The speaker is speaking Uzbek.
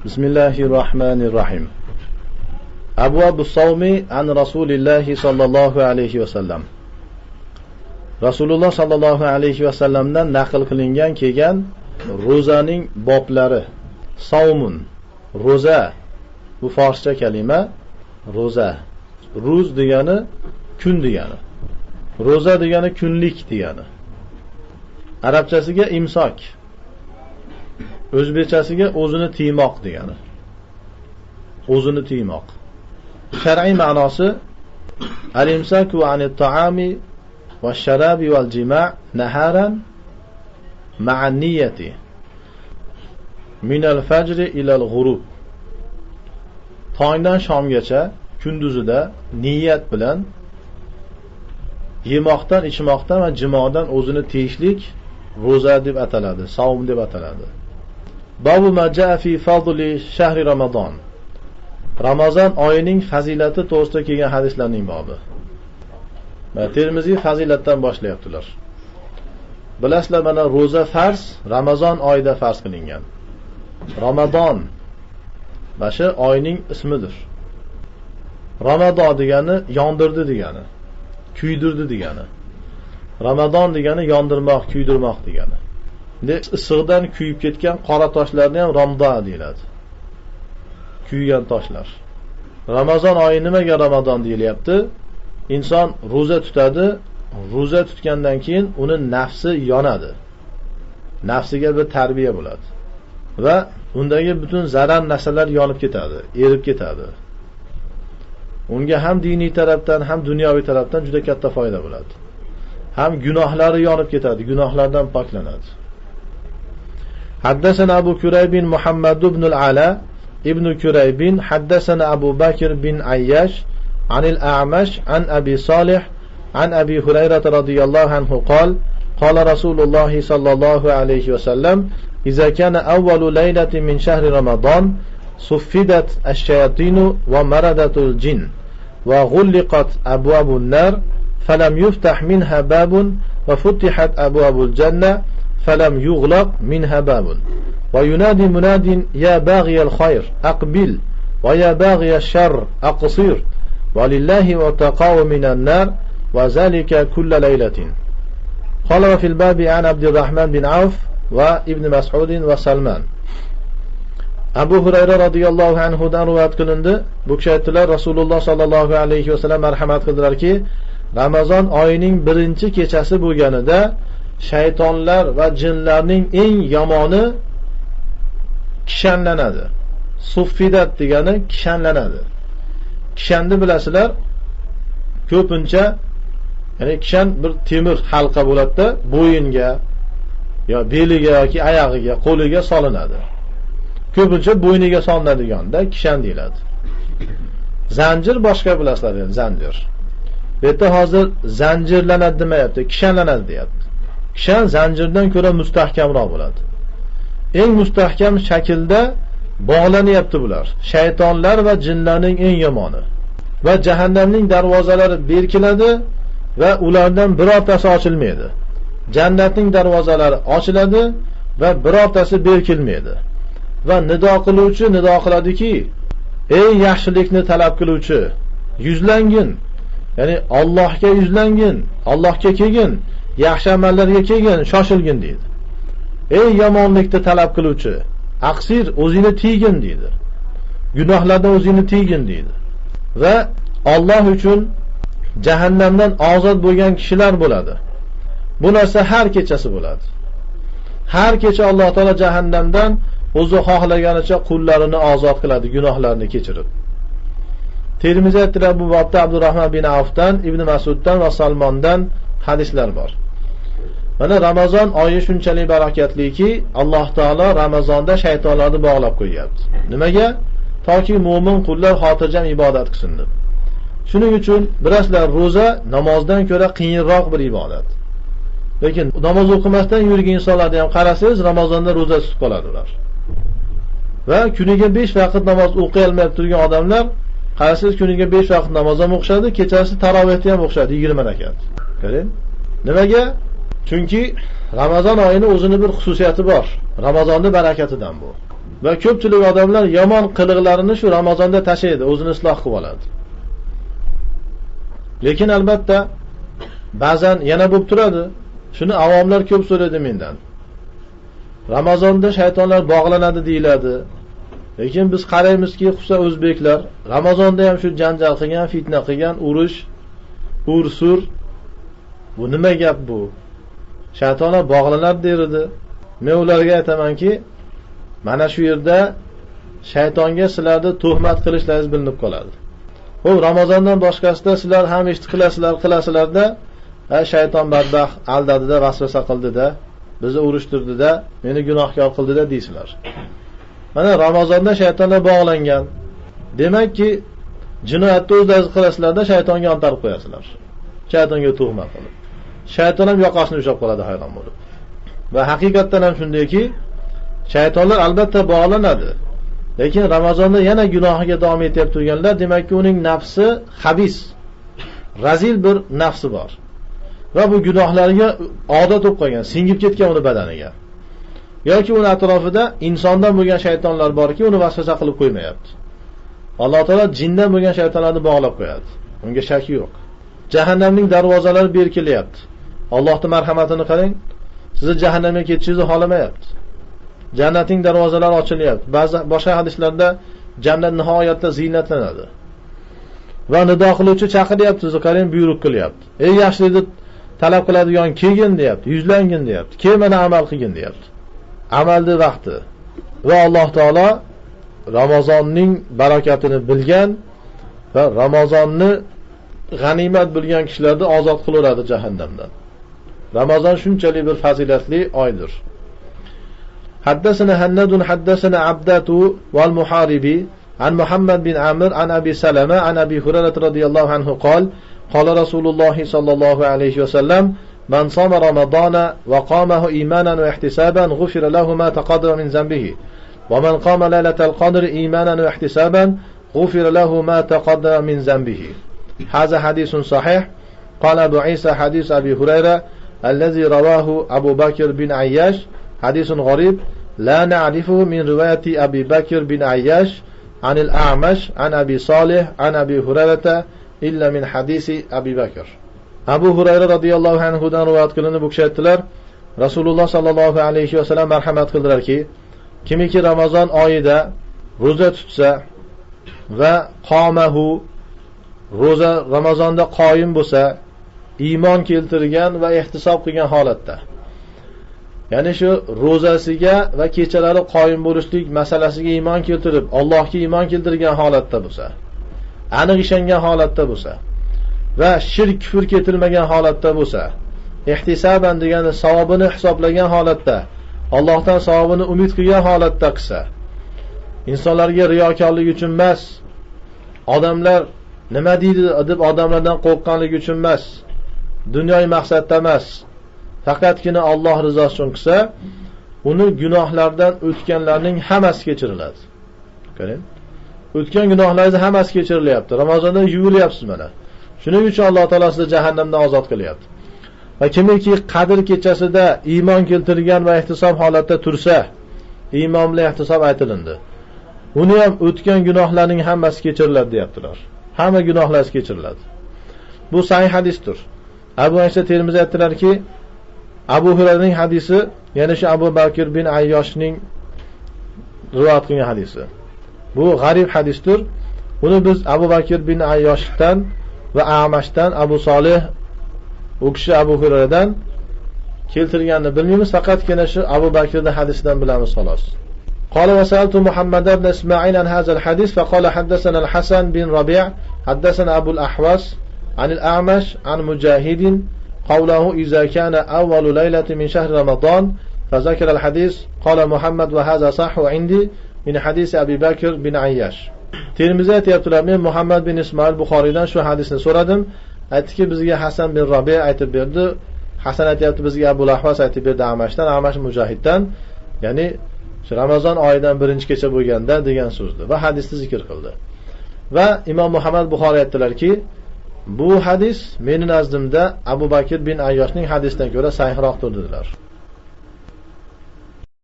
Bismillahirrahmanirrahim. Abwabus savmi an Rasulillahi sallallohu alayhi va sallam. Rasululloh sallallohu alayhi va sallamdan naql qilingan kelgan ro'zaning boblari. Savmun, ro'za. Bu forscha kalima ro'za. Ruz degani kun degani. Ro'za degani kunlik degani. Arabchasiga imsak. O'zbekchasiga o'zini tiymoq degani. O'zini tiymoq. Shar'iy ma'nosi al-imsaku anit ta'ami vash-sharabi wal-jima' naharan ma'an niyyati min al-fajr ila al-ghurub. Tongdan shomgacha kunduzida niyat bilan yemoqdan, ichmoqdan va jimodan o'zini tiyishlik ro'za deb ataladi, savm deb ataladi. Babu ma jaa fi fadli shahri Ramazon. Ramazon oyining fazilati to'g'risida kelgan hadislarning bobi. Va Termiziy fazilatdan boshlayaptilar. Bilasizlar, mana ro'za farz Ramazon oyida farz qilingan. Ramazon bashi oyning ismidir. Ramazon degani yondirdi degani, kuydirdi degani. Ramazon degani yondirmoq, kuydirmoq degani. Issiqdan kuyib ketgan qora toshlarni ham ramda deyiladi. Kuygan toshlar. Ramazon oyi nimaga Ramazon deyilyapti? Inson ro'za tutadi, ro'za tutgandan keyin uni nafsi yonadi. Nafsiga bir tarbiya bo'ladi va undagi butun zarar narsalar yonib ketadi, erib ketadi. Unga ham diniy tarafdan, ham dunyoviy tarafdan juda katta foyda bo'ladi. Ham gunohlari yonib ketadi, gunohlardan poklanadi. حدثنا أبو كريب محمد بن العلاء ابن كريب حدثنا أبو بكر بن عياش عن الأعمش عن أبي صالح عن أبي هريرة رضي الله عنه قال قال رسول الله صلى الله عليه وسلم إذا كان أول ليلة من شهر رمضان صفدت الشياطين ومردت الجن وغلقت أبواب النار فلم يفتح منها باب وفتحت أبواب الجنة فلم يغلق منها باب وينادي مناد يا باغي الخير أقبل ويا باغي الشر أقصير ولله وتقاو من النار وذلك كل ليلة. قال وفي الباب عن عبد الرحمن بن عوف وابن مسعود وسلمان. Abu Hurayra radhiyallohu anhu dan rivoyat qilindi. Bu kishi aytdilar, Rasululloh sallallohu alayhi va sallam marhamat qildilarki, Ramazon oyining birinchi kechasi bo'lganida shaytonlar va jinlarning eng yomoni kishanlanadi. Suffidat degani kishanlanadi. Kishanni bilasizlar, ko'pincha ya'ni kishan bir temir halqa bo'ladi-da, bo'yinga yo beliga yoki oyog'iga, qo'liga solinadi. Ko'pincha bo'yniga solinadigan-da kishan deyiladi. Zanjir boshqa bilasizlar, yani zanjir. Bu yerda hozir zanjirlanadi demayapti, kishanlanadi deyapti. Kishan zanjirdan ko'ra mustahkamroq bo'ladi. Eng mustahkam shaklda bog'lanyapti bular. Shaytonlar va jinlarning eng yomoni. Va jahannamning darvozalari berkiladi va ulardan birortasi ochilmaydi. Jannatning darvozalari ochiladi va birortasi berkilmaydi. Va nido qiluvchi nido qiladiki, ey yaxshilikni talab qiluvchi, yuzlangin. Ya'ni Allohga yuzlangin, Allohga kelgin, yaxshi amallarga kelgin, shoshilgin deydi. Ey yomonlikni talab qiluvchi, aqsir, o'zingni tiygin deydi. Gunohlardan o'zingni tiygin deydi. Va Alloh uchun jahannamdan ozod bo'lgan kishilar bo'ladi. Bu narsa har kechasi bo'ladi. Har kecha Alloh taolo jahannamdan o'zi xohlaganicha qullarini ozod qiladi, gunohlarini kechirib. Termiziy aytdilar, bu bobda Abdurrahman bin Avfdan, Ibn Mas'uddan va Salmondan hadislar bor. Mana Ramazon oyi shunchalik barokatliki, Alloh taolo Ramazonda shaytonlarni bog'lab qo'yapti. Nimaga? Toki mu'min qullar xotirjam ibodat qilsin deb. Shuning uchun bilasizlar, ro'za namozdan ko'ra qiyinroq bir ibodat. Lekin namoz o'qimasdan yurgan insonlarni ham qarasangiz, Ramazonda ro'za tutib qoladi ular. Va kuniga 5 vaqt namoz o'qiy olmay turgan odamlar, qarasangiz kuniga 5 vaqt namoz ham o'qishadi, kechasi tarovehni ham o'qishadi 20 rakat. Qarang. Nimaga? Chunki Ramazon oyining o'zining bir xususiyati bor. Ramazonning barakatidan bu. Va ko'pchilik odamlar yomon qiliqlarini shu Ramazonda tashlaydi, o'zini isloh qilib oladi. Lekin albatta ba'zan yana bo'lib turadi. Shuni avomlar ko'p so'raydi mendan. Ramazonda shaytonlar bog'lanadi deyiladi. Lekin biz qaraymizki, xususan o'zbeklar Ramazonda ham shu janjal qilgan, fitna qilgan, urush, ursur. Bu nima gap bu? Shaytonlar bog'lanadi derdi. Men ularga aytamanki, mana shu yerda shaytonga sizlarni tuhmat qilishlaringiz bilinib qoladi. Bu Ramazondan boshqasida sizlar ham ish qilasizlarda, shayton badbaxt aldadida, vasvasa qildida, bizni urushtirdida, meni gunohkor qildida deysizlar. Mana Ramazonda shaytonlar bog'langan. Demakki, jinoyatni o'zlaringiz qilasizlarda shaytonga ontarib qo'yasizlar. Shaytonga tuhmat qilib. Shayton ham yoqasini ushlab qoladi hayron bo'lib. Va haqiqatdan ham shundayki, shaytonlar albatta bog'lanadi. Lekin Ramazonda yana gunohiga davom etib turganlar, demakki uning nafsi xabis, razil bir nafsi bor. Va bu gunohlarga odat bo'lib qolgan, singib ketgan uni badaniga. Yoki uni atrofida insondan bo'lgan shaytonlar borki, uni vasvasa qilib qo'ymayapti. Alloh taolo jindan bo'lgan shaytonlarni bog'lab qo'yadi. Unga shak yo'q. Jahannamning darvozalari berkilyapti. Allohning marhamatini qarang. Sizni jahannamga ketishingizni xohlamayapti. Jannatning darvozalari ochilyapti. Ba'zi boshqa hadislarda jannat nihoyatda ziynatlanadi. Va nido qiluvchi chaqiryapti, sizni qarang, buyruq qilyapti. Ey yaxshilikni talab qiladigan kelgin deyapti, yuzlangin deyapti. Kel mana amal qilgin deyapti. Amalni vaqti. Va Alloh taolo Ramazonning barakatini bilgan va Ramazonni g'animat bilgan kishilarni ozod qilaveradi jahannamdan. Ramazon shunchalik bir fazilatli oydir. حدثنا هناد حدثنا عبدة والمحاربي عن محمد بن عمرو عن أبي سلمة عن أبي هريرة رضي الله عنه قال قال رسول الله صلى الله عليه وسلم من صام رمضان وقامه إيمانا واحتسابا غفر له ما تقدم من ذنبه ومن قام ليلة القدر إيمانا واحتسابا غفر له ما تقدم من ذنبه. هذا حديث صحيح. قال أبو عيسى حديث أبي هريرة الذي رواه أبو بكر بن عياش حديث غريب لا نعرفه من رواية أبي بكر بن عياش عن الأعمش عن أبي صالح عن أبي هريرة إلا من حديث أبي بكر. Abu Hurayra radhiyallohu anhu dan rivoyat qilinib, bu kishi aytdilar, Rasululloh sallallohu alayhi va sallam marhamat qildilarki, kimiki Ramazon oyida roza tutsa va qomahu roza Ramazonda qoyim bo'lsa, iymon keltirgan va ihtisob qilgan holatda, ya'ni shu rozasiga va kechalari qoyim bo'lishlik masalasiga iymon keltirib, Allohga iymon keltirgan holatda bo'lsa, aniq ishongan holatda bo'lsa va shirk kufr keltirmagan holatda bo'lsa, ihtisoban degani savobini hisoblagan holatda, Allohdan savobini umid qilgan holatda qilsa, insonlarga riyokorlik uchun emas, odamlar nima deydi deb odamlardan qo'rqqanligi uchun emas, dunyoviy maqsadda emas, faqatgina Alloh rizosi uchun qilsa, uni gunohlardan o'tganlarning hammasi kechiriladi. Qarang, o'tgan gunohlaringiz hammasi kechirilyapti. Ramazonda yuvilyapsiz mana. Shuning uchun Alloh taolo sizni jahannamdan ozod qilyapti. Va kimiki Qadr kechasida iymon keltirgan va ihtisob holatda tursa, iymon bilan ihtisob aytilindi. Uni ham o'tgan gunohlarning hammasi kechiriladi deyaptilar. Hamma gunohlaringiz kechiriladi. Bu sahih hadisdir. Abu Aysa Termiziy aytdilarki, Abu Hurayraning hadisi, ya'ni shu Abu Bakr bin Ayyoshning rivoyat qilgan hadisi. Bu g'arib hadisdir. Buni biz Abu Bakr bin Ayyoshdan va Amashdan, Abu Solih u kishi Abu Hurayradan keltirganini bilmaymiz, faqatgina shu Abu Bakrning hadisidan bilamiz xolos. قال وسألت محمد بن إسماعيل عن هذا الحديث فقال حدثنا الحسن بن ربيع حدثنا أبو الأحوص عن الأعمش عن مجاهد قوله إذا كان أول ليلة من شهر رمضان فذكر الحديث قال محمد وهذا صح عندي من حديث أبي بكر بن عياش. Termiziy aytibdilar, men Muhammad bin Ismoil Buxoriydan shu hadisni so'radim. Aytdiki, bizga Hasan bin Rabi aytib berdi. Hasan aytibdi, bizga Abu Lahvas aytib berdi Amashdan, Amash Mujohiddan, ya'ni shu Ramazon oyidan birinchi kecha bo'lganda degan so'zni va hadisni zikr qildi. Va Imom Muhammad Buxoriy aytdilarki, bu hadis meni nazdimda Abu Bakr bin Ayyoshning hadisidan ko'ra sahihroqdir dedilar.